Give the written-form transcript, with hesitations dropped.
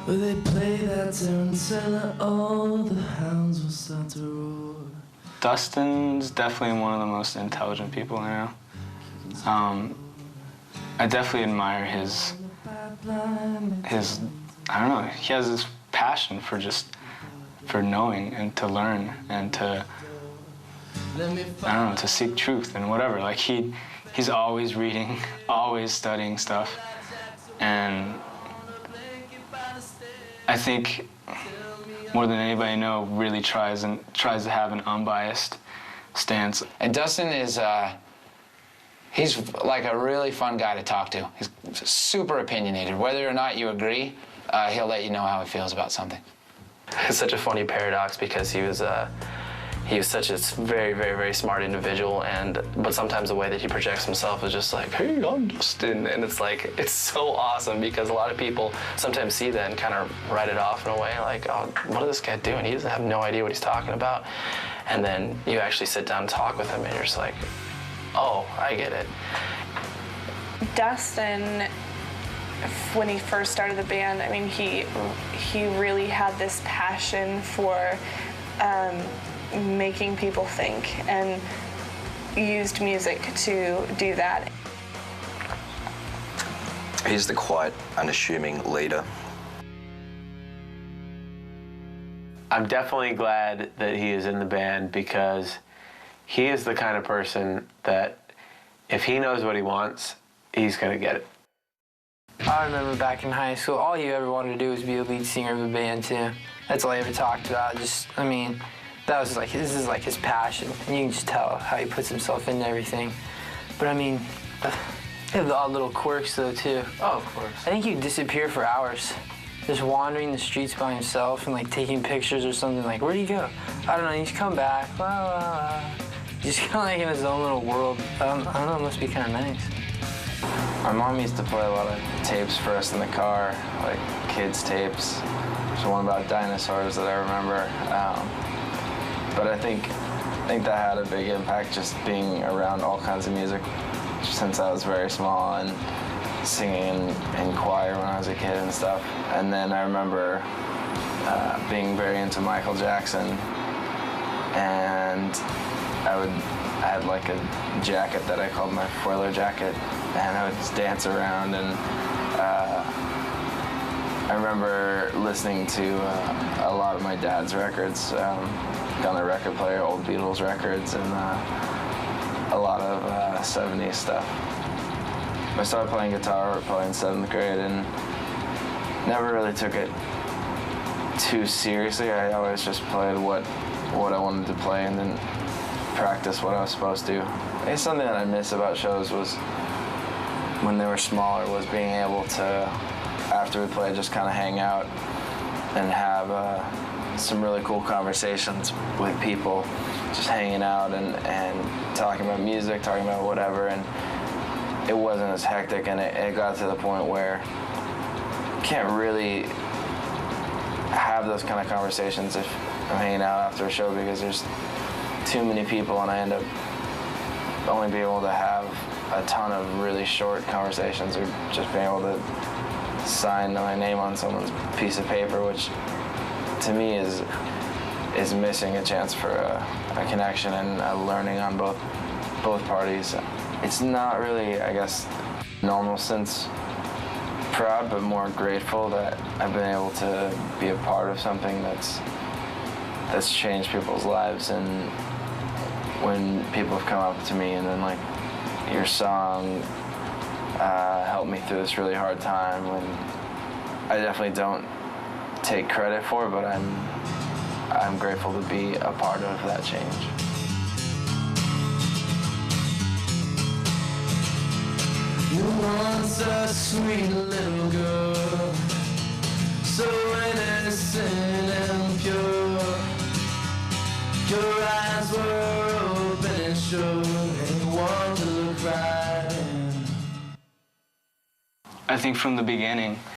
Where they play that tarantella, all the hounds will start to roar. Dustin's definitely one of the most intelligent people I know. I definitely admire his, I don't know, he has this passion for knowing and to learn and to, I don't know, to seek truth and whatever. Like he's always reading, always studying stuff. And I think more than anybody I know really tries to have an unbiased stance. And Dustin is, he's like a really fun guy to talk to. He's super opinionated. Whether or not you agree, he'll let you know how he feels about something. It's such a funny paradox because he was such a very, very, very smart individual, but sometimes the way that he projects himself is just like, hey, I'm Dustin, and it's like, it's so awesome because a lot of people sometimes see that and kind of write it off in a way, like, oh, what is this guy doing? He doesn't have no idea what he's talking about. And then you actually sit down and talk with him, and you're just like, oh, I get it. Dustin, when he first started the band, I mean, he really had this passion for making people think and used music to do that. He's the quiet, unassuming leader. I'm definitely glad that he is in the band because he is the kind of person that if he knows what he wants, he's going to get it. I remember back in high school, all you ever wanted to do was be a lead singer of a band, too. That's all he ever talked about. I mean, that was like, this is like his passion. And you can just tell how he puts himself into everything. But I mean, they have the odd little quirks, though, too. Oh, of course. I think he'd disappear for hours, just wandering the streets by himself and like taking pictures or something. Like, where'd he go? I don't know, he's come back. Just kind of like in his own little world. I don't know, it must be kind of nice. My mom used to play a lot of tapes for us in the car, like kids' tapes. There's one about dinosaurs that I remember. But I think that had a big impact, just being around all kinds of music since I was very small and singing in choir when I was a kid and stuff. And then I remember being very into Michael Jackson, and I had like a jacket that I called my foiler jacket, and I would just dance around. And I remember listening to a lot of my dad's records on the record player, old Beatles records, and a lot of 70s stuff. I started playing guitar probably in 7th grade and never really took it too seriously. I always just played what I wanted to play and then practice what I was supposed to. I guess something that I miss about shows was when they were smaller was being able to, after we played, just kind of hang out and have some really cool conversations with people, just hanging out and talking about music, talking about whatever, and it wasn't as hectic, and it got to the point where you can't really have those kind of conversations if I'm hanging out after a show because there's too many people, and I end up only being able to have a ton of really short conversations or just being able to sign my name on someone's piece of paper, which to me is missing a chance for a connection and a learning on both parties. It's not really, I guess, normal since proud, but more grateful that I've been able to be a part of something that's changed people's lives. And when people have come up to me and then like, your song helped me through this really hard time, when I definitely don't take credit for it, but I'm grateful to be a part of that change. You once a sweet little girl, so innocent and pure. Your eyes were open and sure, and you wanted to look right in. I think from the beginning,